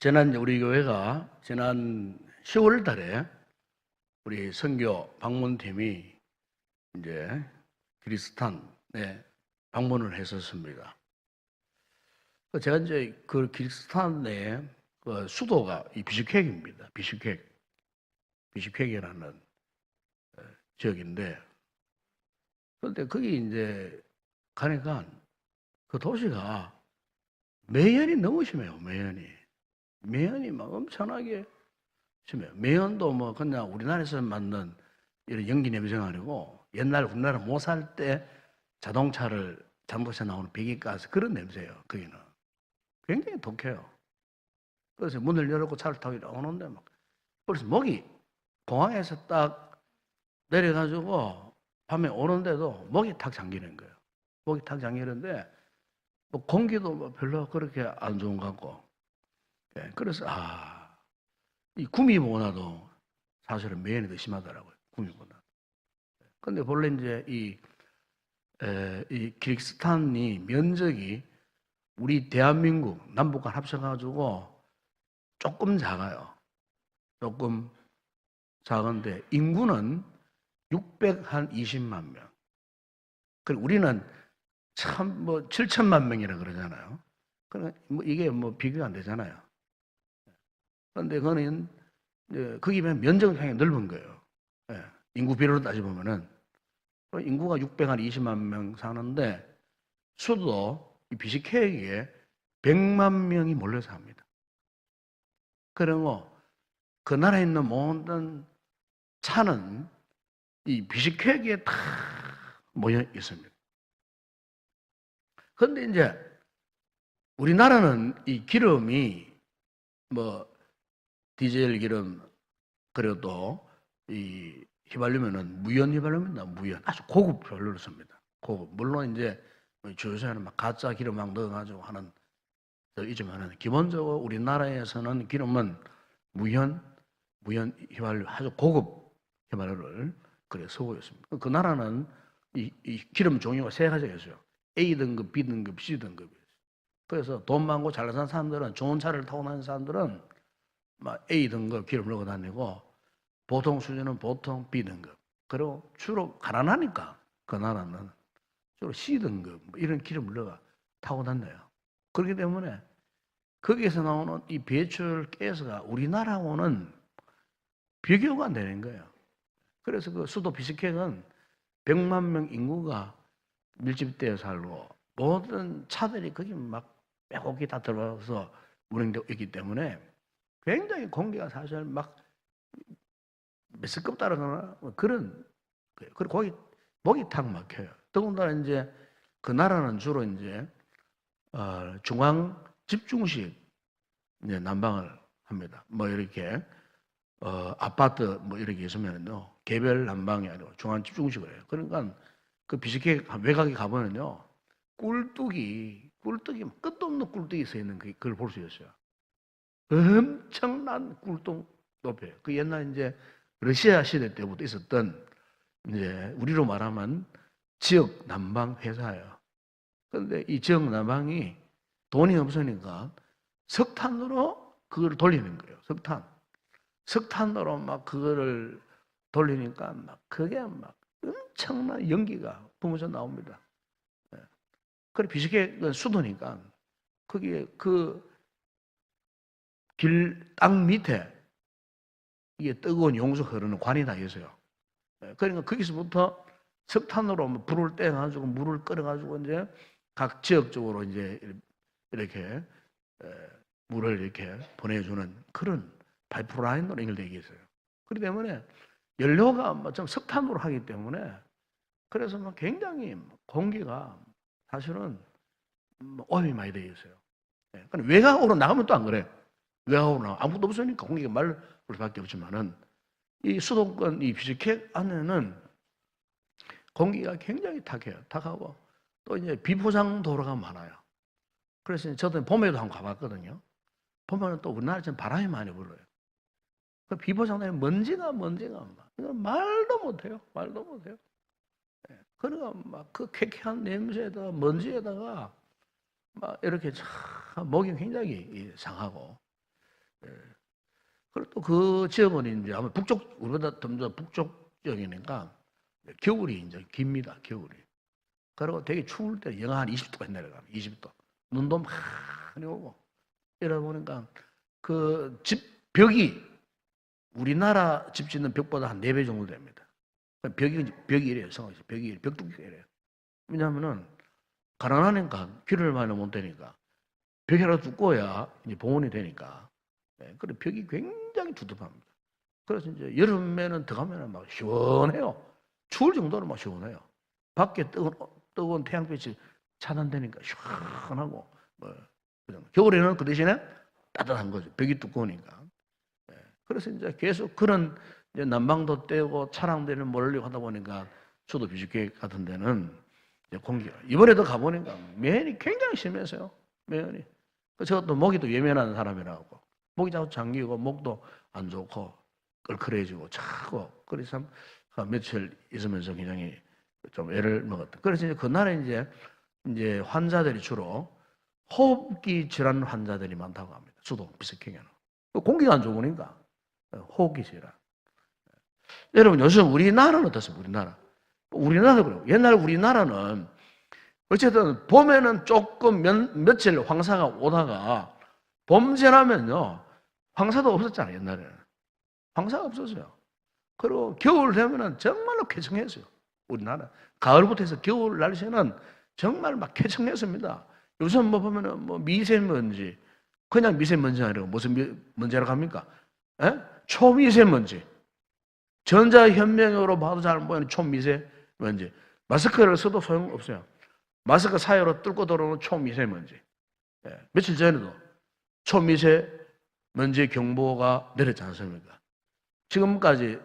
우리 교회가 지난 10월 달에 우리 선교 방문팀이 이제 키르기스탄에 방문을 했었습니다. 제가 이제 그 키르기스탄의 그 수도가 이 비슈케크입니다. 비슈케크라는 지역인데, 그런데 거기 이제 가니까 그 도시가 매연이 너무 심해요. 매연이 막 엄청나게 심해요. 매연도 뭐 그냥 우리나라에서 만든 이런 연기 냄새가 아니고 옛날 우리나라 못 살 때 자동차에 나오는 배기가스 그런 냄새예요. 거기는 굉장히 독해요. 그래서 문을 열고 차를 타고 오는데 막 그래서 목이 공항에서 딱 내려가지고 밤에 오는데도 목이 탁 잠기는 거예요. 목이 탁 잠기는데 뭐 공기도 뭐 별로 그렇게 안 좋은 것 같고. 그래서 이 구미보다도 사실은 매연이 더 심하더라고요. 구미보다. 근데 본래 이제 이 키르기스탄이 면적이 우리 대한민국 남북한 합쳐가지고 조금 작아요. 조금 작은데 인구는 620만 명. 그리고 우리는 참 뭐 7천만 명이라 그러잖아요. 그러니까 뭐 이게 뭐 비교가 안 되잖아요. 그런데 그거는 거기 보면 면적은 굉장히 넓은 거예요. 인구 비율로 따져보면은 인구가 620만 명 사는데 수도 이 비시케크에 100만 명이 몰려 삽니다. 그리고 그 나라에 있는 모든 차는 이 비시케크에 다 모여 있습니다. 그런데 이제 우리나라는 이 기름이 뭐 디젤 기름 그리고 또 이 휘발유면은 무연 휘발유입니다. 무연 아주 고급 휘발유를 씁니다. 고급. 물론 이제 주요소에는 막 가짜 기름 막 넣어가지고 하는 더 있지만은 기본적으로 우리나라에서는 기름은 무연 휘발유 아주 고급 휘발유를 그래 쓰고 있습니다. 그 나라는 이 기름 종류가 세 가지가 있어요. A 등급, B 등급, C 등급이 있어요. 그래서 돈 많고 잘 사는 사람들은 좋은 차를 타고 다니는 사람들은 막 A 등급 기름 넣고 다니고 보통 수준은 보통 B 등급. 그리고 주로 가난하니까 그 나라는 주로 C 등급 뭐 이런 기름을 넣어 타고 다녀요. 그렇기 때문에 거기에서 나오는 이 배출 가스가 우리나라하고는 비교가 안 되는 거예요. 그래서 그 수도 비스케크는 100만 명 인구가 밀집되어 살고 모든 차들이 거기 막 빼곡히 다 들어가서 운행되고 있기 때문에 굉장히 공기가 사실 막 메스껍 따라가나 그런 거예요. 그리고 목이 탁 막혀요. 더군다나 이제 그 나라는 주로 이제 중앙 집중식 이제 난방을 합니다. 뭐 이렇게 아파트 뭐 이렇게 있으면요 개별 난방이 아니고 중앙 집중식을 해요. 그러니까 그 비스케 외곽에 가보면요 꿀뚝이 끝도 없는 꿀뚝이 서 있는 그걸 볼 수 있어요. 엄청난 꿀뚝 높여요. 그 옛날 이제 러시아 시대 때부터 있었던 이제 우리로 말하면 지역 난방 회사예요. 그런데 이 지역 난방이 돈이 없으니까 석탄으로 그걸 돌리는 거예요. 석탄으로 막 그거를 돌리니까 막 그게 막 엄청난 연기가 뿜어져 나옵니다. 그래 비슷하게 수도니까 거기에 그 땅 밑에 이게 뜨거운 용수 흐르는 관이 다 있어요. 그러니까 거기서부터 석탄으로 불을 떼가지고 물을 끓여가지고 이제 각 지역적으로 이제 이렇게 물을 이렇게 보내주는 그런 파이프라인으로 연결되어 있어요. 그렇기 때문에 연료가 좀 석탄으로 하기 때문에 그래서 굉장히 공기가 사실은 오염이 많이 되어 있어요. 근데 외곽으로 나가면 또 안 그래. 외곽으로 나가면 아무것도 없으니까 공기가 마를 수밖에 없지만은 이 수도권 이 비스케크 안에는 공기가 굉장히 탁하고 또 이제 비포장 도로가 많아요. 그래서 저도 봄에도 한번 가봤거든요. 보면 또 우리나라처럼 바람이 많이 불어요. 그 비포장도에 먼지가 막 말도 못해요. 그러니까 막 그 쾌쾌한 냄새에다가 먼지에다가 막 이렇게 참 목이 굉장히 상하고 예. 그리고 또 그 지역은 이제 아마 북쪽, 우리보다 좀 더 북쪽 지역이니까 겨울이 이제 깁니다, 겨울이. 그리고 되게 추울 때 영하 한 20도까지 내려가요, 20도. 눈도 많이 오고. 이러다 보니까 그 집 벽이 우리나라 집 짓는 벽보다 한 4배 정도 됩니다. 벽이 이래요, 성악시. 벽 두께가 이래요. 왜냐하면은 가난하니까 길을 많이 못 되니까 벽이라도 두꺼워야 이제 보온이 되니까. 네, 그래 벽이 굉장히 두텁합니다. 그래서 이제 여름에는 들어가면 막 시원해요. 추울 정도로 막 시원해요. 밖에 뜨거운 태양빛이 차단되니까 시원하고 뭐 겨울에는 그 대신에 따뜻한 거죠. 벽이 두꺼우니까. 네, 그래서 이제 계속 그런 이제 난방도 떼고 차량들을 몰려고 하다 보니까 수도 비주계 같은 데는 이제 공기가 이번에도 가보니까 매연이 굉장히 심해서요. 매연이. 저도 모기도 예민한 사람이라고 목이 자꾸 잠기고 목도 안 좋고 껄끄러지고 차고 그래서 며칠 있으면서 굉장히 좀 애를 먹었다. 그래서 이제 그날에 이제 환자들이 주로 호흡기 질환 환자들이 많다고 합니다. 수도 비석행에는 공기가 안 좋으니까 호흡기 질환. 여러분 요즘 우리나라는 어떻습니까? 우리나라도 그래요. 옛날 우리나라는 어쨌든 봄에는 조금 며칠 황사가 오다가 봄 지나면요 황사도 없었잖아요. 옛날에는 황사가 없었어요. 그리고 겨울 되면은 정말로 쾌청했어요. 우리나라 가을부터 해서 겨울 날씨는 정말 막 쾌청했습니다. 요즘 뭐 보면은 뭐 미세먼지 그냥 미세먼지가 아니라 무슨 먼지라고 합니까? 에? 초미세먼지. 전자현명으로 봐도 잘 안 보이는 초미세먼지. 마스크를 써도 소용없어요. 마스크 사이로 뚫고 들어오는 초미세먼지. 예, 며칠 전에도 초미세먼지 경보가 내렸지 않습니까? 지금까지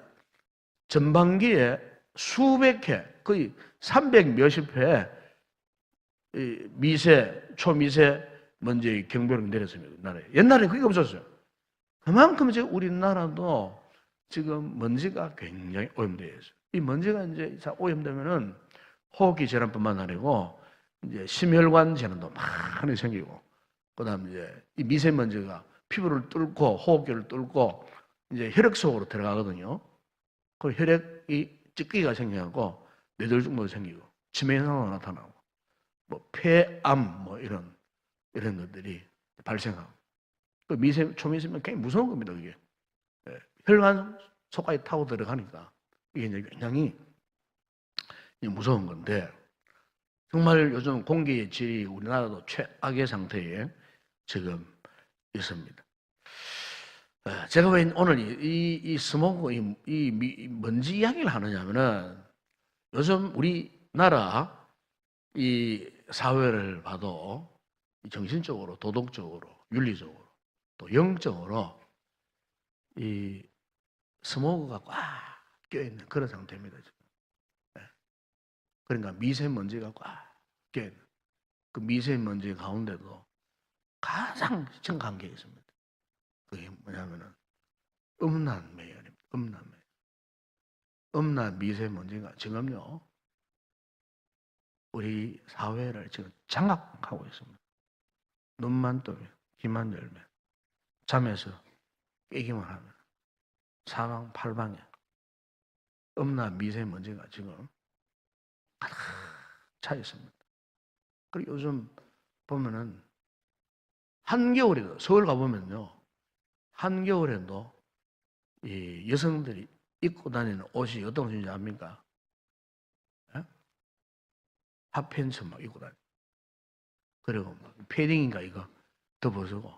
전반기에 수백 회, 거의 300 몇십 회 초미세먼지 경보를 내렸습니다. 나라에. 옛날에 그게 없었어요. 그만큼 이제 우리나라도 지금 먼지가 굉장히 오염되어 있어요. 이 먼지가 이제 오염되면은 호흡기 질환뿐만 아니고 이제 심혈관 질환도 많이 생기고, 그다음 이제 이 미세먼지가 피부를 뚫고 호흡기를 뚫고 이제 혈액 속으로 들어가거든요. 그 혈액이 찌꺼기가 생겨갖고 뇌졸중도 생기고 치매 현상도 나타나고 뭐 폐암 뭐 이런 것들이 발생하고 그 초미세면 굉장히 무서운 겁니다. 그게 혈관 속까지 타고 들어가니까 이게 이제 굉장히 무서운 건데 정말 요즘 공기의 질이 우리나라도 최악의 상태에 지금 있습니다. 제가 왜 오늘 이 스모그, 이 먼지 이야기를 하느냐면은 요즘 우리나라 이 사회를 봐도 정신적으로, 도덕적으로, 윤리적으로, 또 영적으로 이 스모그가 꽉 껴있는 그런 상태입니다. 지금. 그러니까 미세먼지가 꽉 껴있는 그 미세먼지 가운데도 가장 심각한 게 있습니다. 그게 뭐냐면은 음란 매연입니다. 음란 매연. 음란 미세먼지가 지금요 우리 사회를 지금 장악하고 있습니다. 눈만 뜨면 귀만 열면 잠에서 깨기만 하면 사방팔방에 음란 미세먼지가 지금 가득 차 있습니다. 그리고 요즘 보면은 한겨울에도 서울 가보면요 한겨울에도 이 여성들이 입고 다니는 옷이 어떤 옷인지 압니까? 예? 핫팬츠 막 입고 다니. 그리고 막 패딩인가 이거 더 벗고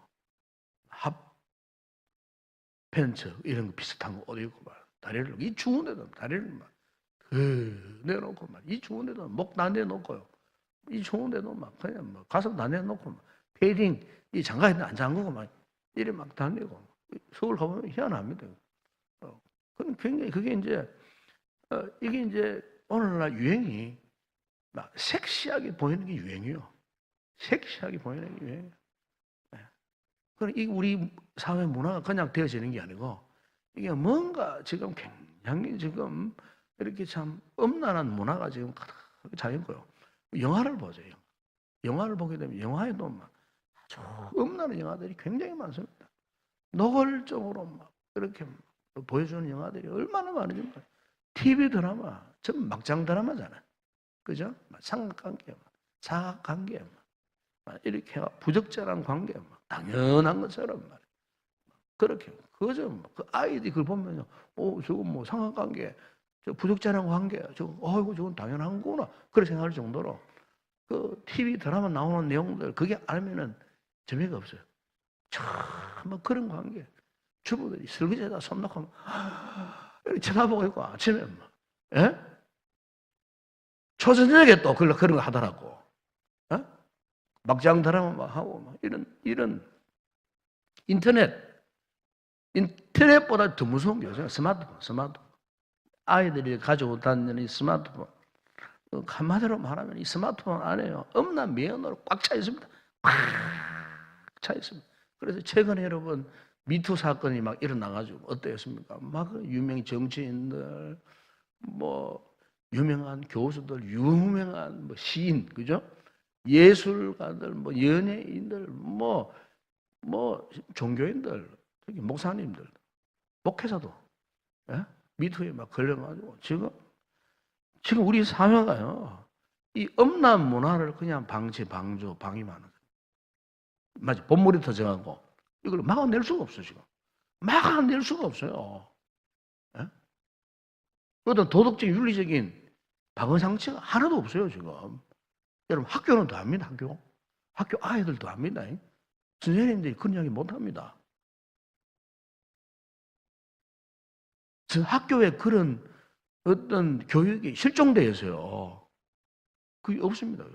핫팬츠 이런 거 비슷한 거 옷 입고 막 다리를 이 추운데도 다리를 막 내놓고 막 이 추운데도 목 다 내놓고요. 이 추운데도 막 그냥 뭐 가슴 다 내놓고 막 패딩 이 장갑 있는데 안 잠그고 막 이래 막 다니고 서울 가보면 희한합니다. 그럼 굉장히 그게 이제 이게 이제 오늘날 유행이 막 섹시하게 보이는 게 유행이요. 섹시하게 보이는 게 유행이에요. 그럼 이 우리 사회 문화가 그냥 되어지는 게 아니고 이게 뭔가 지금 굉장히 지금 이렇게 참 음란한 문화가 지금 가득하게 차 있고요. 영화를 보죠. 영화를 보게 되면 영화에도 막 아주 음란한 영화들이 굉장히 많습니다. 노골적으로 막 그렇게 보여주는 영화들이 얼마나 많은지 몰라요. TV 드라마, 전 막장 드라마잖아요. 그죠? 삼각관계, 사각관계, 이렇게 부적절한 관계, 당연한 것처럼 말이에요. 그렇게, 그죠? 그 아이들이 그걸 보면요. 저거 뭐 삼각관계, 저 부적절한 관계, 저건 당연한 거구나. 그렇게 생각할 정도로 그 TV 드라마 나오는 내용들, 그게 알면은 재미가 없어요. 참 그런 관계. 주부들이 설거지에다 손 놓고 이렇게 쳐다보고 있고 아침에 예? 초저녁에 또 그런 거 하더라고. 예? 막장 드라마 막 하고 막 이런 인터넷보다 더 무서운 게 있어요. 스마트폰. 아이들이 가지고 다니는 이 스마트폰. 한마디로 말하면 이 스마트폰 안에요. 엄난 미연으로 꽉 차 있습니다. 꽉 차 있습니다. 그래서 최근에 여러분 미투 사건이 막 일어나가지고 어땠습니까? 막 유명 정치인들, 뭐 유명한 교수들, 유명한 뭐 시인, 그죠? 예술가들, 뭐 연예인들, 뭐 종교인들, 특히 목사님들, 목회자도 예? 미투에 막 걸려가지고 지금 우리 사회가요 이 음란 문화를 그냥 방임하는 거예요. 맞아, 본물이 터져가고 이걸 막아낼 수가 없어 지금. 막아낼 수가 없어요. 예? 어떤 도덕적 윤리적인 방어 장치가 하나도 없어요 지금. 여러분 학교는 더 합니다. 학교 아이들도 합니다. 선생님들이 그런 이야기 못합니다. 학교에 그런 어떤 교육이 실종되어 있어요. 그게 없습니다.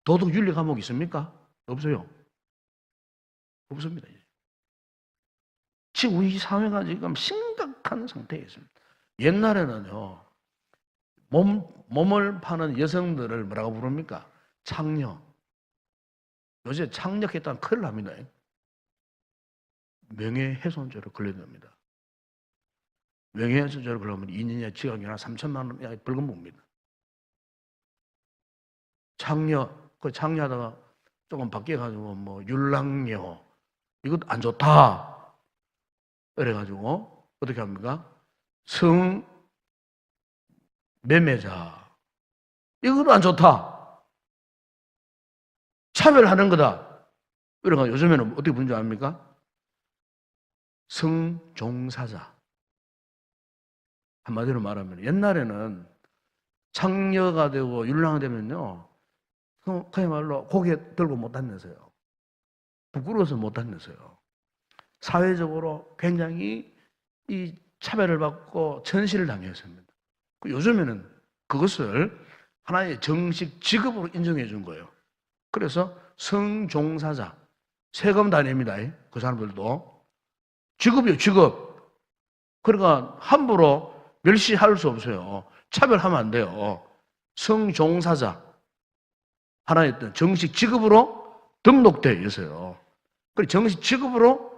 도덕 윤리 과목 있습니까? 없어요. 없습니다. 지금 우리 사회가 지금 심각한 상태에 있습니다. 옛날에는요, 몸을 파는 여성들을 뭐라고 부릅니까? 창녀. 요새 창녀했다면 큰일 납니다. 명예훼손죄로 걸려납니다. 명예훼손죄로 걸리면 2년이나 징역이나 3천만 원 벌금 봅니다. 그 창녀하다가 조금 바뀌어가지고 뭐 율랑녀 이것도 안 좋다. 그래가지고 어떻게 합니까? 성매매자 이것도 안 좋다. 차별하는 거다. 그러니까 요즘에는 어떻게 부르는 줄 압니까? 성종사자. 한마디로 말하면 옛날에는 창녀가 되고 율랑이 되면요 그야말로 고개 들고 못 다녔어요. 부끄러워서 못 다녔어요. 사회적으로 굉장히 이 차별을 받고 천시를 당했습니다. 요즘에는 그것을 하나의 정식 직업으로 인정해 준 거예요. 그래서 성종사자, 세금 다 냅니다. 그 사람들도. 직업이에요, 직업. 그러니까 함부로 멸시할 수 없어요. 차별하면 안 돼요. 성종사자. 하나의 어떤 정식 직업으로 등록되어 있어요. 그리고 정식 직업으로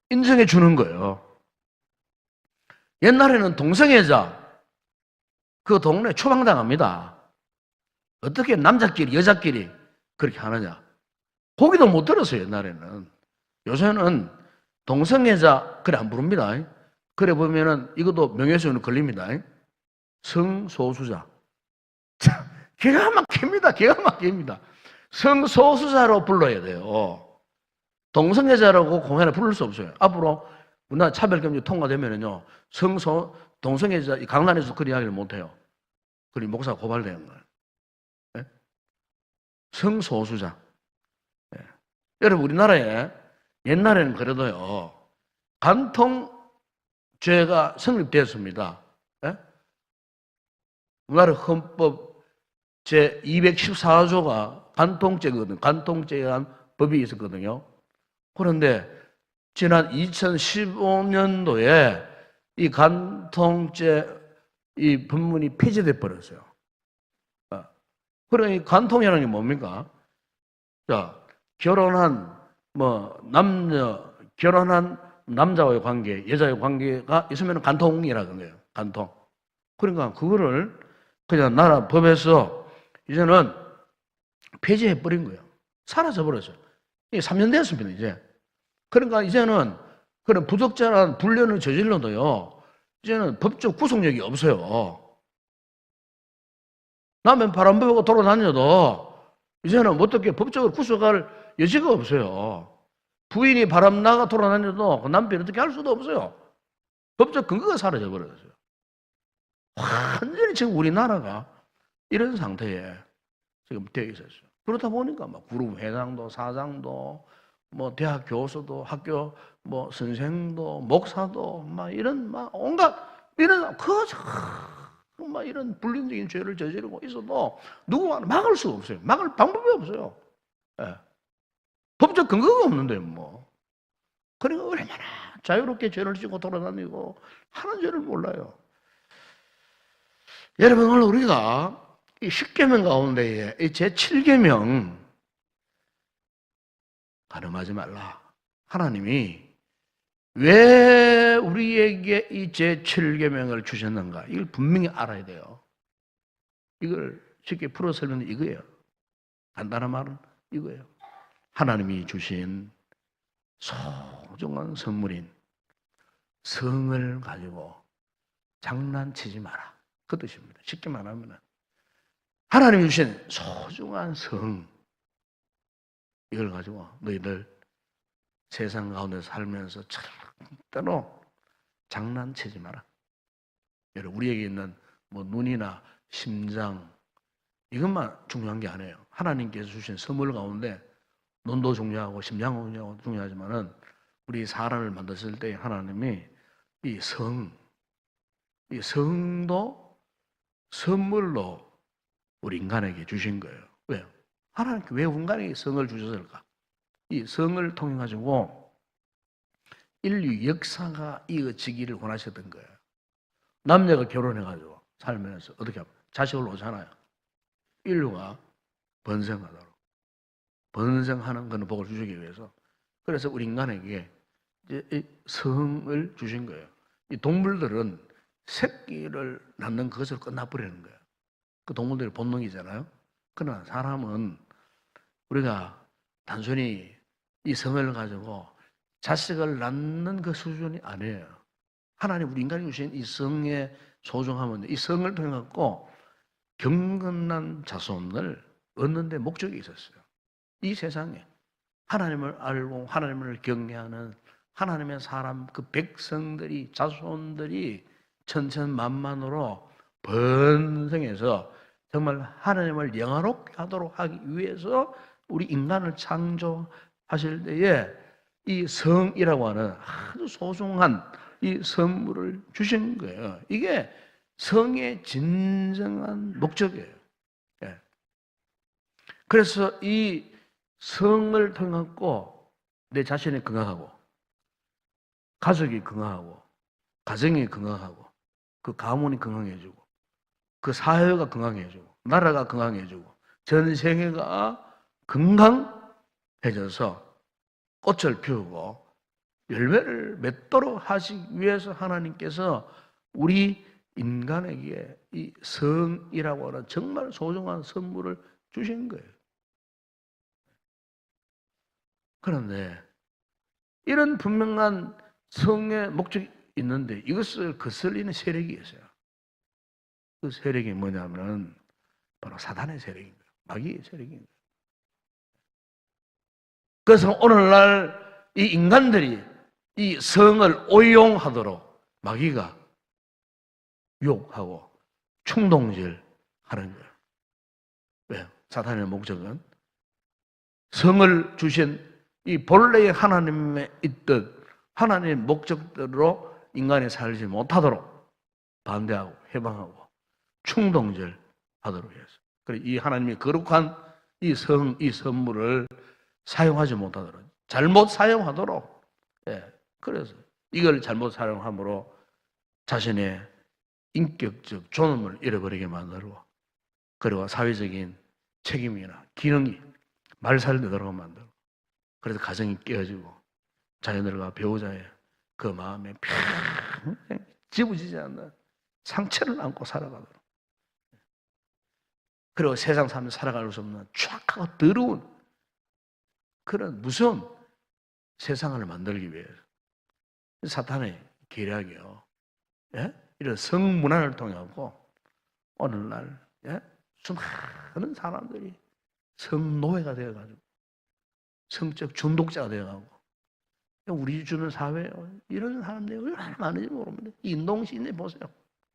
인정해 주는 거예요. 옛날에는 동성애자, 그 동네 추방당합니다. 어떻게 남자끼리, 여자끼리 그렇게 하느냐. 고기도 못 들었어요, 옛날에는. 요새는 동성애자, 그래 안 부릅니다. 그래 보면은 이것도 명예훼손으로 걸립니다. 성소수자. 참, 기가 막힙니다. 기가 막힙니다. 성소수자로 불러야 돼요. 동성애자라고 공연에 부를 수 없어요. 앞으로 문화 차별금지 통과되면은요, 동성애자, 강단에서 그 이야기를 못해요. 그리 목사가 고발되는 거예요. 네? 성소수자. 네. 여러분, 우리나라에 옛날에는 그래도요, 간통죄가 성립되었습니다. 네? 우리나라 헌법 제214조가 간통죄거든요. 간통죄에 대한 법이 있었거든요. 그런데 지난 2015년도에 이 간통죄 이 법문이 폐지돼 버렸어요. 그러니 간통이라는 게 뭡니까? 자, 결혼한 남자와의 관계, 여자의 관계가 있으면 간통이라는 거예요. 간통. 그러니까 그거를 그냥 나라 법에서 이제는 폐지해 버린 거예요. 사라져 버렸어요. 이게 3년 됐습니다, 이제. 그러니까 이제는 그런 부적절한 불륜을 저질러도요, 이제는 법적 구속력이 없어요. 남편 바람 불고 돌아다녀도 이제는 어떻게 법적으로 구속할 여지가 없어요. 부인이 바람 나가 돌아다녀도 그 남편이 어떻게 할 수도 없어요. 법적 근거가 사라져 버렸어요. 완전히 지금 우리나라가 이런 상태에 지금 되어 있었어요. 그러다 보니까 막 그룹 회장도 사장도 뭐 대학 교수도 학교 뭐 선생도 목사도 막 이런 막 온갖 이런 막 이런 불륜적인 죄를 저지르고 있어도 누구가 막을 수가 없어요. 막을 방법이 없어요. 예. 법적 근거가 없는데 뭐. 그러니까 얼마나 자유롭게 죄를 지고 돌아다니고 하는 죄를 몰라요. 여러분, 오늘 우리가 이 10계명 가운데에 이 제7계명 가늠하지 말라. 하나님이 왜 우리에게 이 제7계명을 주셨는가? 이걸 분명히 알아야 돼요. 이걸 쉽게 풀어 설명은 이거예요. 간단한 말은 이거예요. 하나님이 주신 소중한 선물인 성을 가지고 장난치지 마라. 그 뜻입니다. 쉽게 말하면 하나님이 주신 소중한 성, 이걸 가지고 너희들 세상 가운데 살면서 절대로 장난치지 마라. 여러분, 우리에게 있는 뭐 눈이나 심장, 이것만 중요한 게 아니에요. 하나님께서 주신 선물 가운데 눈도 중요하고 심장도 중요하지만은 우리 사람을 만드실 때 하나님이 이 성도 선물로 우리 인간에게 주신 거예요. 왜요? 하나님께 왜 인간에게 성을 주셨을까? 이 성을 통해 가지고 인류 역사가 이어지기를 원하셨던 거예요. 남녀가 결혼해 가지고 살면서 어떻게 하면 자식을 오잖아요. 인류가 번성하도록, 번성하는 것을 복을 주시기 위해서. 그래서 우리 인간에게 이제 이 성을 주신 거예요. 이 동물들은 새끼를 낳는 그것으로 끝나버리는 거예요. 그 동물들의 본능이잖아요. 그러나 사람은 우리가 단순히 이 성을 가지고 자식을 낳는 그 수준이 아니에요. 하나님 우리 인간이 주신 이 성의 소중함은 이 성을 통해 갖고 경건한 자손을 얻는 데 목적이 있었어요. 이 세상에 하나님을 알고 하나님을 경외하는 하나님의 사람, 그 백성들이, 자손들이 천천만만으로 번성해서 정말 하나님을 영화롭게 하도록 하기 위해서 우리 인간을 창조하실 때에 이 성이라고 하는 아주 소중한 이 선물을 주신 거예요. 이게 성의 진정한 목적이에요. 예. 그래서 이 성을 통해서 내 자신이 건강하고, 가족이 건강하고, 가정이 건강하고, 그 가문이 건강해지고, 그 사회가 건강해지고, 나라가 건강해지고, 전 세계가 건강해져서 꽃을 피우고 열매를 맺도록 하시기 위해서 하나님께서 우리 인간에게 이 성이라고 하는 정말 소중한 선물을 주신 거예요. 그런데 이런 분명한 성의 목적이 있는데 이것을 거슬리는 세력이 있어요. 그 세력이 뭐냐면 바로 사단의 세력인 거예요. 마귀의 세력인 거예요. 그래서 오늘날 이 인간들이 이 성을 오용하도록 마귀가 유혹하고 충동질 하는 거예요. 왜요? 사탄의 목적은 성을 주신 이 본래의 하나님에 있던 하나님의 목적대로 인간이 살지 못하도록 반대하고 해방하고 충동질 하도록 해서. 그래서 이 하나님의 거룩한 이 선물을 사용하지 못하도록, 잘못 사용하도록, 그래서 이걸 잘못 사용함으로 자신의 인격적 존엄을 잃어버리게 만들고, 그리고 사회적인 책임이나 기능이 말살되도록 만들고, 그래서 가정이 깨어지고 자녀들과 배우자의 그 마음에 평생 지워지지 않는 상처를 안고 살아가도록, 그리고 세상 사람들 살아갈 수 없는 추악하고 더러운 그런 무서운 세상을 만들기 위해서 사탄의 계략이요. 예? 이런 성문화를 통해 갖고 오늘날 예? 수많은 사람들이 성노예가 되어가지고 성적 중독자가 되어가고 우리 주변 사회에 이런 사람들이 얼마나 많은지 모릅니다. 인동시대 보세요.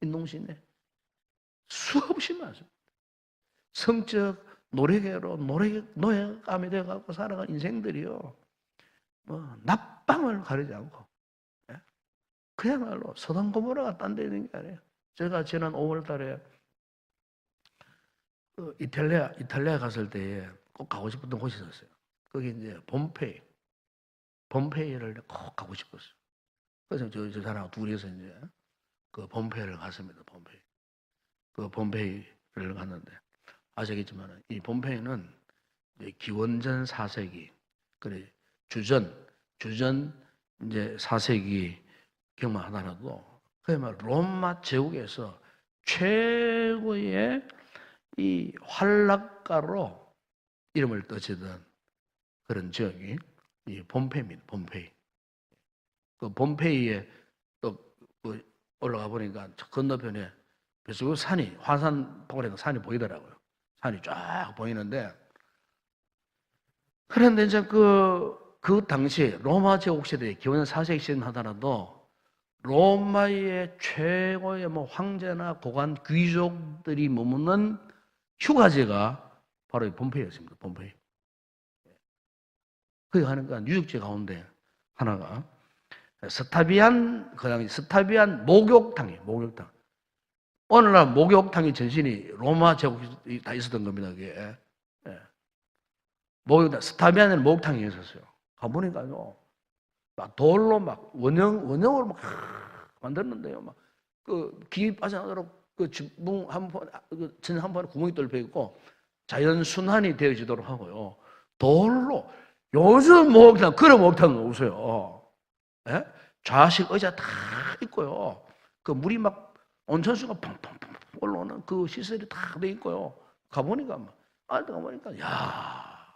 인동시대 수없이 많습니다. 성적 노래계로 노예감이 되어가고 살아간 인생들이요. 뭐 납방을 가리지 않고 예? 그야말로 소돔 고모라가 딴 데 있는 게 아니에요. 제가 지난 5월 달에 이탈리아 갔을 때에 꼭 가고 싶었던 곳이 있었어요. 거기 이제 폼페이를 꼭 가고 싶었어요. 그래서 저 사람하고 둘이서 이제 그 폼페이를 갔습니다. 그 폼페이를 갔는데 아시겠지만 이 폼페이는 기원전 4세기 그래 주전 이제 4세기 경만 하더라도 그야말로 로마 제국에서 최고의 이 활락가로 이름을 떠지던 그런 지역이 이 폼페이입니다. 폼페이. 그 폼페이에 또 올라가 보니까 건너편에 그 산이 화산 폭발해서 산이 보이더라고요. 산이 쫙 보이는데 그런데 이제 그 당시 로마 제국 시대에 기원전 4세기 시대 하더라도 로마의 최고의 뭐 황제나 고관 귀족들이 머무는 휴가지가 바로 이 폼페이였습니다. 폼페이. 거기 가니까 유적지 가운데 하나가 스타비안 목욕탕이에요. 목욕탕. 오늘날 목욕탕이 전신이 로마 제국이 다 있었던 겁니다. 그게. 예. 목욕탕, 스타비안에는 목욕탕이 있었어요. 가보니까요, 막 돌로 막 원형으로 막 만들었는데요. 막 기 빠져나가도록 그 지붕 전 한 번에 구멍이 뚫려 있고 자연 순환이 되어지도록 하고요. 돌로 요즘 목욕탕 그런 목욕탕은 없어요. 예? 좌식 의자 다 있고요. 그 물이 막 온천수가 펑펑펑 올라오는 그 시설이 다 돼 있고요. 가보니까 가보니까 야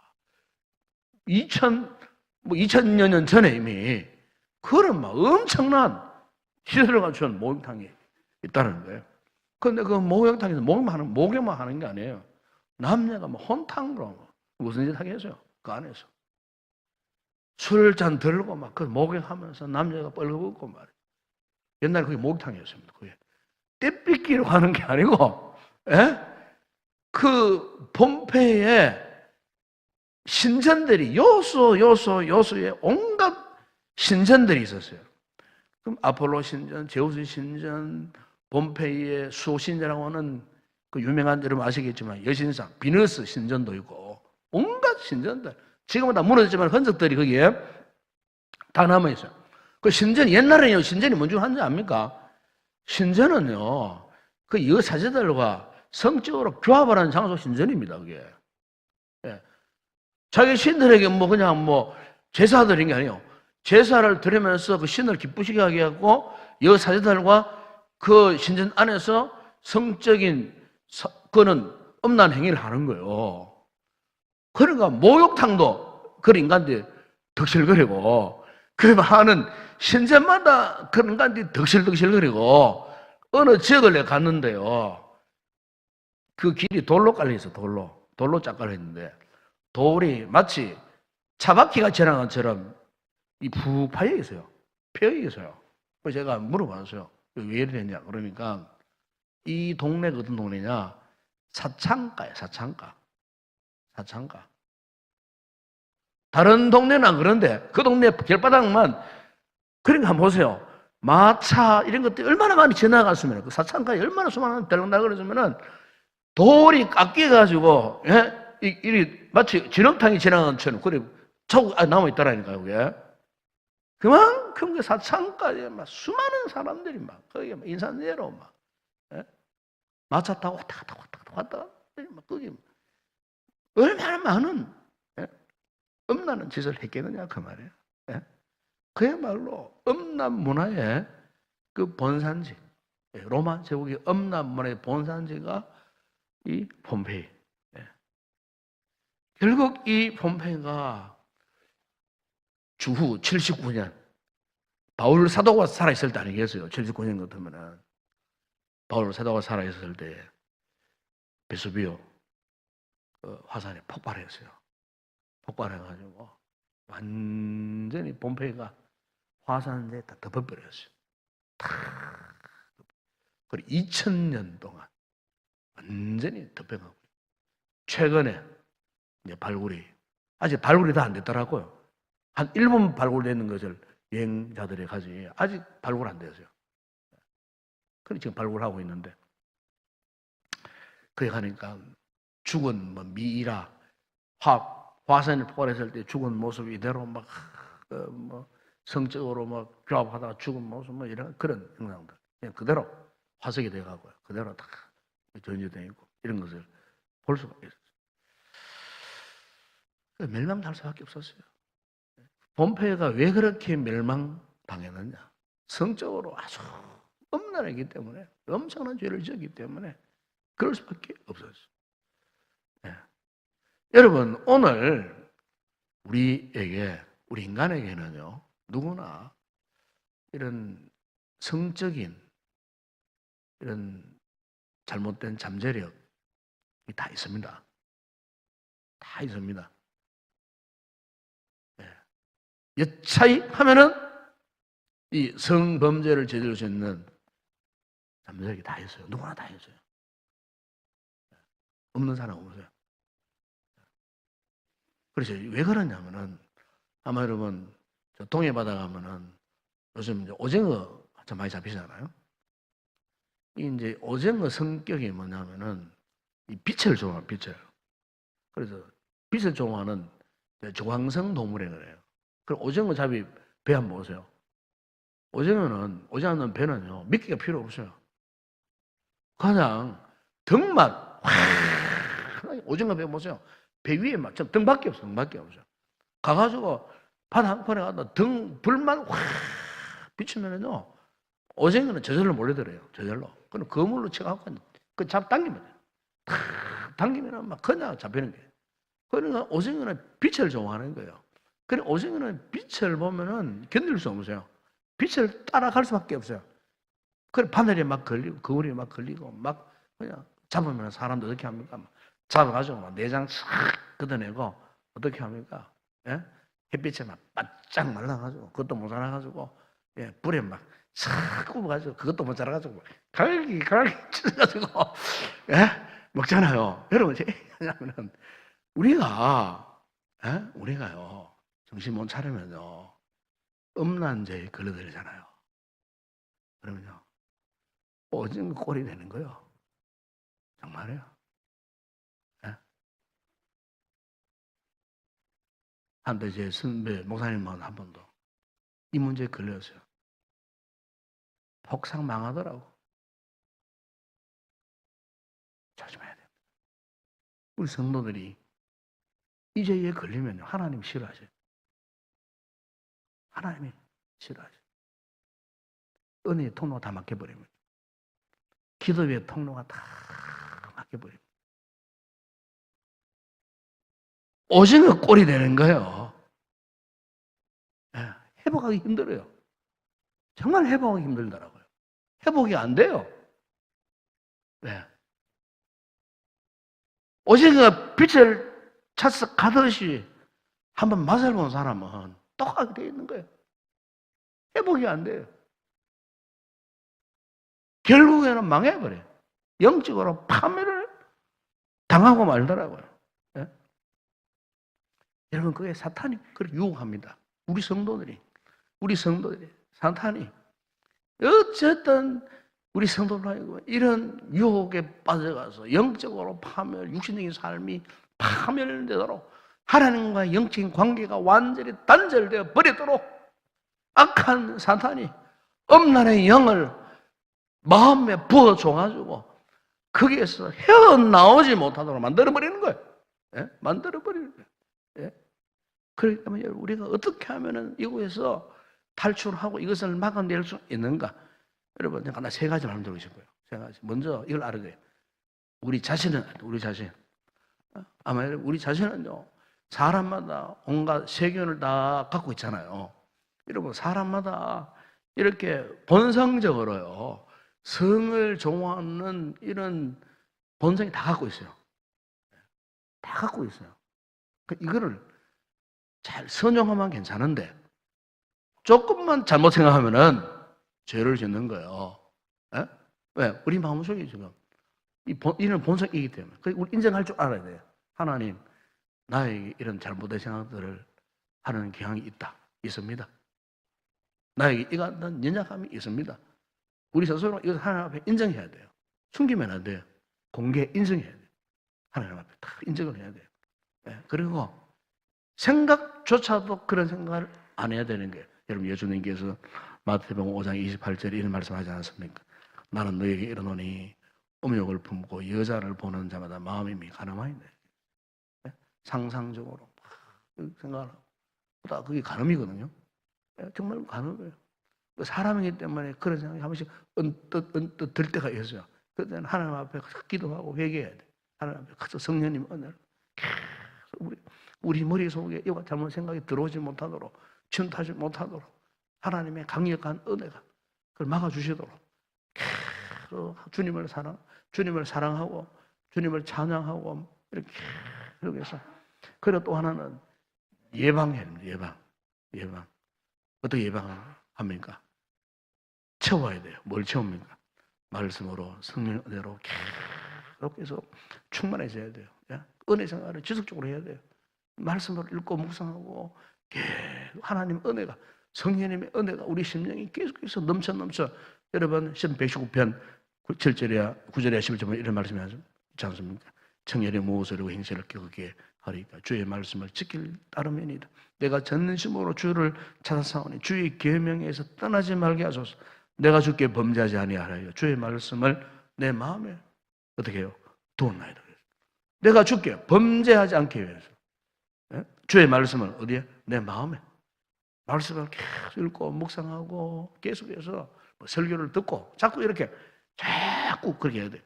2000여 년 전에 이미 그런 막 엄청난 시설을 갖춘 목욕탕이 있다는 거예요. 그런데 그 목욕탕에서 목욕만 하는 게 아니에요. 남녀가 뭐 혼탕으로 무슨 짓 하겠어요? 그 안에서 술잔 들고 막 그 목욕하면서 남녀가 뻘겋고 말이에요. 옛날에 그게 목욕탕이었습니다. 그게 떼삐끼로 하는 게 아니고, 예? 그 폼페이에 신전들이 요소에 온갖 신전들이 있었어요. 그럼 아폴로 신전, 제우스 신전, 폼페이의 수신전이라고 하는 그 유명한 여러분 아시겠지만 여신상, 비너스 신전도 있고 온갖 신전들 지금은 다 무너졌지만 흔적들이 거기에 다 남아 있어요. 그 신전 옛날에요 신전이 뭔지 한지 압니까? 신전은요 그 여사제들과 성적으로 교합을 하는 장소 신전입니다. 그게 예. 자기 신들에게 뭐 그냥 뭐 제사 드린 게 아니에요. 제사를 드리면서 그 신을 기쁘시게 하게 하고 여사제들과 그 신전 안에서 성적인 그는 음란 행위를 하는 거예요. 그러니까 목욕탕도 그런 인간들이 덕실거리고 그 많은 신전마다 그런 인간들이 덕실거리고 어느 지역을 내가 갔는데요. 그 길이 돌로 깔려있어. 돌로 쫙 깔려있는데 돌이 마치 차바퀴가 지나간 것처럼 푹 파여 있어요. 펴여 있어요. 그래서 제가 물어봤어요. 왜 이래 됐냐? 그러니까 이 동네가 어떤 동네냐? 사창가예요. 사창가. 다른 동네는 안 그런데 그 동네 길바닥만 그러니까 한번 보세요. 마차 이런 것들이 얼마나 많이 지나갔으면 그 사창가에 얼마나 수많은 들락날락 그랬으면은 돌이 깎여가지고 예? 이 마치 진흙탕이 지나간 것처럼 그래 자국 남아 있더라니까요. 그게 그만큼 그 사창가에 막 수많은 사람들이 막 거기 막 인산내로 막 예? 마차 타고 왔다 갔다 막 거기 얼마나 많은 예? 음란한 짓을 했겠느냐 그 말이에요. 예? 그야말로 음란 문화의 그 본산지 로마 제국의 음란 문화의 본산지가 이 폼페이. 예. 결국 이 폼페이가 주후 79년 바울 사도가 살아있을 때 아니겠어요? 79년 같으면은. 바울 사도가 살아있을 때 베수비오 화산에 폭발했어요. 폭발해가지고 완전히 폼페이가 화산에 다 덮어버렸어요. 그리고 2000년 동안 완전히 덮여가고 최근에 이제 발굴이 아직 발굴이 다 안 됐더라고요. 한 1분 발굴되는 것을 여행자들이 가지 아직 발굴 안 됐어요. 그래서 지금 발굴하고 있는데 그래 가니까 죽은 뭐 미이라 화산을 폭발했을 때 죽은 모습 이대로 막 뭐 성적으로 막 교합하다가 죽은 모습 뭐 이런 그런 영상들 그냥 그대로 화석이 돼가고요. 그대로 다 전시되어 있고 이런 것을 볼 수가 있었어요. 멸망할 수밖에 없었어요. 폼페이가 왜 그렇게 멸망당했느냐? 성적으로 아주 엄란하기 때문에 엄청난 죄를 지었기 때문에 그럴 수밖에 없었어요. 네. 여러분 오늘 우리 인간에게는요 누구나 이런 성적인 이런 잘못된 잠재력이 다 있습니다. 다 있습니다. 네. 여차히 하면은 이 성범죄를 저지를 수 있는 잠재력이 다 있어요. 누구나 다 있어요. 없는 사람 없어요. 그래서 왜 그러냐면은 아마 여러분 동해 바다 가면은 요즘 이제 오징어 참 많이 잡히잖아요. 이 이제 오징어 성격이 뭐냐면은 이 빛을 좋아해요. 빛을. 그래서 빛을 좋아하는 조광성 동물에 그래요. 그럼 오징어 잡이 배 한번 보세요. 오징어는 배는요 미끼가 필요 없어요. 그냥 등만 오징어 배 보세요. 배 위에 막 등밖에 없어. 등밖에 없어요. 가가지고 바다 한편에 가다 등 불만 확 비추면은요 오징어는 저절로 몰려들어요. 저절로. 그럼 그물로 쳐갖고 그 당기면 돼요. 탁 당기면은 막 그냥 잡히는 거예요. 그러니까 오징어는 빛을 좋아하는 거예요. 그래 오징어는 빛을 보면은 견딜 수 없어요. 빛을 따라갈 수밖에 없어요. 그래 바늘에 막 걸리고 그물에 막 걸리고 막 그냥 잡으면 사람도 어떻게 합니까? 잡아가지고 막 내장 싹 걷어내고 어떻게 합니까? 예? 햇빛에 막 바짝 말라가지고 그것도 못 살아가지고 예, 불에 막 싹 굽어가지고 그것도 못 살아가지고 갈기 찢어가지고 예? 먹잖아요. 여러분 왜냐하면은 우리가요 정신 못 차리면요 음란죄에 걸려들잖아요. 그러면요 오징어 꼴이 되는 거예요. 정말이에요. 예? 한때 제 선배 목사님은 한 번도 이 문제에 걸렸어요. 폭삭 망하더라고. 조심해야 돼요. 우리 성도들이 이 죄에 걸리면 하나님 싫어하셔요. 하나님이 싫어하셔요. 은혜의 통로가 다 막혀버리면 기도의 통로가 다 막혀버리면 오징어 꼴이 되는 거예요. 예, 회복하기 힘들어요. 정말 회복하기 힘들더라고요. 회복이 안 돼요. 네. 오징어 빛을 찾아 가듯이 한번 맛을 본 사람은 똑같게 되어 있는 거예요. 회복이 안 돼요. 결국에는 망해버려요. 영적으로 파멸을 당하고 말더라고요. 네? 여러분 그게 사탄이 그렇게 유혹합니다. 우리 성도들이 사탄이 어쨌든 우리 성도들 이런 유혹에 빠져가서 영적으로 파멸, 육신적인 삶이 파멸되도록 하나님과 영적인 관계가 완전히 단절되어 버리도록 악한 사탄이 엄란의 영을 마음에 부어줘가지고 거기에서 헤어나오지 못하도록 만들어버리는 거예요. 예? 만들어버리는 거예요. 예? 그렇기 때문에 우리가 어떻게 하면 이곳에서 탈출하고 이것을 막아낼 수 있는가? 여러분, 제가 하나 세 가지 말씀드리고 싶어요. 세 가지. 먼저 이걸 알아야 돼요. 우리 자신. 아마 우리 자신은요, 사람마다 온갖 세균을 다 갖고 있잖아요. 여러분, 사람마다 이렇게 본성적으로요, 성을 좋아하는 이런 본성이 다 갖고 있어요. 다 갖고 있어요. 이거를 잘 선용하면 괜찮은데, 조금만 잘못 생각하면은 죄를 짓는 거예요. 에? 왜? 우리 마음속에 지금 이런 본성이기 때문에. 우리 인정할 줄 알아야 돼요. 하나님, 나에게 이런 잘못된 생각들을 하는 경향이 있습니다. 나에게 이런 연약함이 있습니다. 우리 스스로 이것을 하나님 앞에 인정해야 돼요. 숨기면 안 돼요. 공개 인정해야 돼요. 하나님 앞에 다 인정을 해야 돼요. 네. 그리고 생각조차도 그런 생각을 안 해야 되는 거예요. 여러분, 예수님께서 마태복음 5장 28절에 이런 말씀하지 않았습니까? 나는 너에게 이르노니 음욕을 품고 여자를 보는 자마다 마음이 가늠하이네. 네? 상상적으로 생각을 하고, 그게 가늠이거든요. 네? 정말 가늠이에요. 사람이기 때문에 그런 생각이 한 번씩 언뜻 들 때가 있어요. 그때는 하나님 앞에 기도하고 회개해야 돼. 하나님 앞에 가서 성령님 은혜를 계속 우리 머릿속에 이와 잘못 생각이 들어오지 못하도록, 침투하지 못하도록 하나님의 강력한 은혜가 그걸 막아주시도록 계속 주님을 사랑하고 주님을 찬양하고 이렇게 해서. 그리고 또 하나는 예방해야 됩니다. 예방. 어떻게 예방합니까? 채워야 돼요. 뭘 채웁니까? 말씀으로, 성령 은혜로 계속해서 충만해져야 돼요. 은혜 생활을 지속적으로 해야 돼요. 말씀을 읽고 묵상하고 하나님 은혜가, 성령님의 은혜가 우리 심령이 계속해서 넘쳐. 여러분 시편 119편 7절이야 9절이야 11절에 이런 말씀이 있지 않습니까? 청년의 무엇으로 행실을 겪게 하리까 주의 말씀을 지킬 따름이니이다. 내가 전심으로 주를 찾아사오니 주의 계명에서 떠나지 말게 하소서. 내가 주께 범죄하지 아니하라요. 주의 말씀을 내 마음에 어떻게 해요? 두었나이다. 내가 주께 범죄하지 않기 위해서 주의 말씀을 어디에? 내 마음에. 말씀을 계속 읽고 묵상하고 계속해서 설교를 듣고 자꾸 그렇게 해야 돼.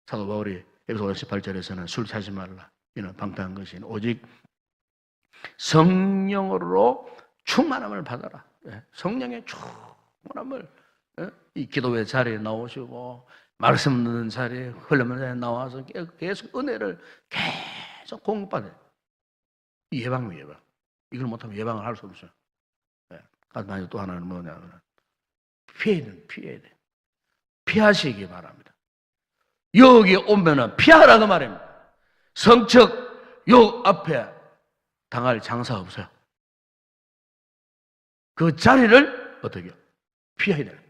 사도 바울이 에베소서 18절에서는 술 취하지 말라. 이는 방탕한 것이 오직 성령으로 충만함을 받아라. 성령의 충만함을 이 기도의 자리에 나오시고 말씀 듣는 자리에 흘러면 자리에 나와서 계속 은혜를 계속 공급받아요. 이 예방이에요. 예방. 이걸 못하면 예방을 할 수 없어요. 만약 또 하나는 뭐냐면 피해야 돼. 피하시기 바랍니다. 여기 오면은 피하라고 말입니다. 성적 욕 앞에 당할 장사 없어요. 그 자리를 어떻게 해요? 피해야 돼요.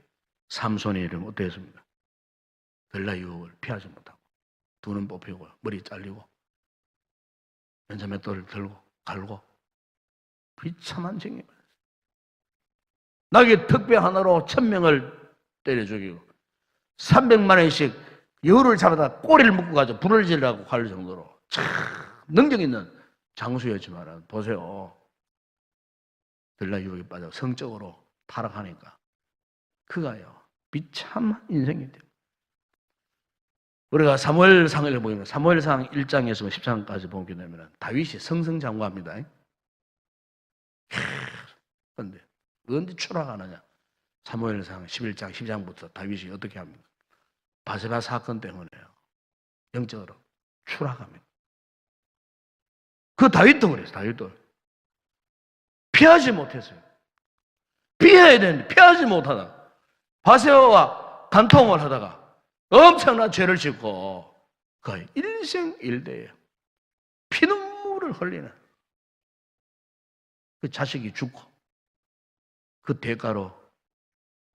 삼손이 이러면 어땠습니까? 들라 유혹을 피하지 못하고 두 눈 뽑히고 머리 잘리고 연자맷돌을 들고 갈고 비참한 징계. 나귀 특배 하나로 1000명을 때려 죽이고 300만 원씩 여우를 잡아다 꼬리를 묶고 가서 불을 지르라고 할 정도로 참 능력 있는 장수였지만 보세요. 들라 유혹에 빠져 성적으로 타락하니까 그가요 비참한 인생이 돼요. 우리가 사무엘상을 보면 사무엘상 1장에서 10장까지 보게 되면 다윗이 승승장구합니다. 그런데 언제 추락하느냐? 사무엘상 11장 10장부터 다윗이 어떻게 합니까? 바세바 사건 때문에요. 영적으로 추락합니다. 그 다윗도 그랬어요. 다윗도 피하지 못했어요. 피해야 되는데 피하지 못하다가 바세바와 간통을 하다가 엄청난 죄를 짓고 거의 일생일대에 피눈물을 흘리는 그 자식이 죽고 그 대가로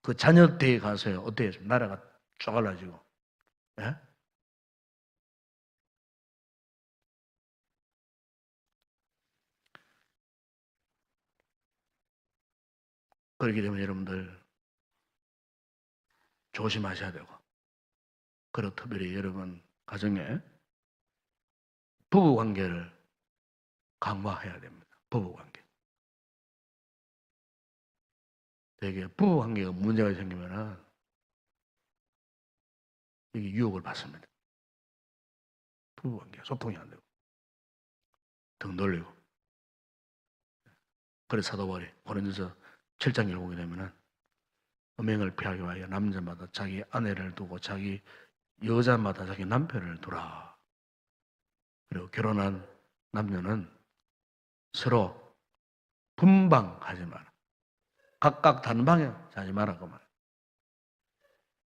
그 자녀 대에 가서요 어때요? 나라가 쪼갈라지고 예? 그렇기 때문에 여러분들 조심하셔야 되고 그리고 특별히 여러분 가정에 부부관계를 강화해야 됩니다. 부부관계. 되게 부부관계가 문제가 생기면은 이게 유혹을 받습니다. 부부관계 소통이 안 되고 등 돌리고. 그래서 사도 바울이 고린도서 7장 1 보게 되면은 음행을 피하기 위하여 남자마다 자기 아내를 두고 자기 여자마다 자기 남편을 두라. 그리고 결혼한 남녀는 서로 분방하지 마라. 각각 다른 방향 자지 마라. 그 말.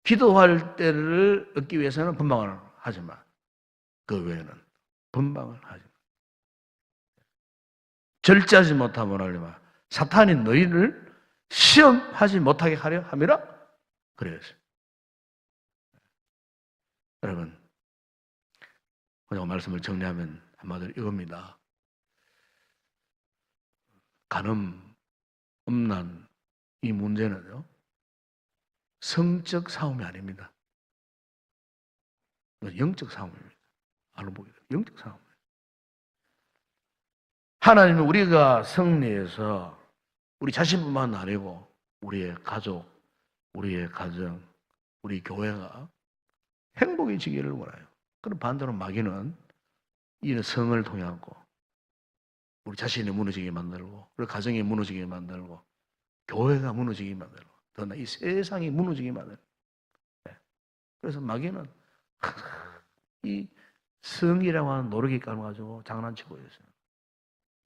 기도할 때를 얻기 위해서는 분방을 하지 마. 그 외에는 분방을 하지 마. 절제하지 못하면 하려면 사탄이 너희를 시험하지 못하게 하려 함이라 그랬어요. 여러분, 오늘 말씀을 정리하면 한마디로 이겁니다. 간음, 음란, 이 문제는요, 성적 싸움이 아닙니다. 영적 싸움입니다. 알고 보게 되면 영적 싸움입니다. 하나님은 우리가 승리해서 우리 자신뿐만 아니고 우리의 가족, 우리의 가정, 우리 교회가 행복해지기를 원해요. 그럼 반대로 마귀는 이 성을 통해갖고 우리 자신이 무너지게 만들고 우리 가정이 무너지게 만들고 교회가 무너지게 만들고 더나 이 세상이 무너지게 만들고. 그래서 마귀는 이 성이라고 하는 노르기감을 가지고 장난치고 있어요.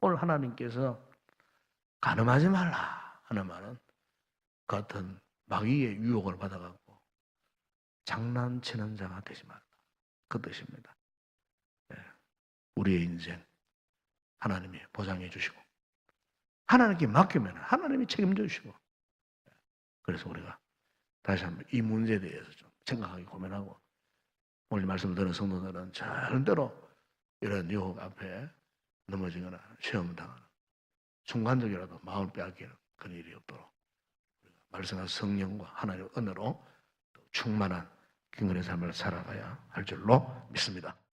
오늘 하나님께서 간음하지 말라 하는 말은 같은 마귀의 유혹을 받아갖고 장난치는 자가 되지 말라. 그 뜻입니다. 우리의 인생 하나님이 보장해 주시고 하나님께 맡기면 하나님이 책임져 주시고. 그래서 우리가 다시 한번 이 문제에 대해서 좀 생각하기 고민하고 오늘 말씀을 듣는 성도들은 절대로 이런 유혹 앞에 넘어지거나 시험을 당하는 순간적이라도 마음을 빼앗기는 그런 일이 없도록 말씀한 성령과 하나님의 은혜로 충만한 경건의 삶을 살아가야 할 줄로 믿습니다.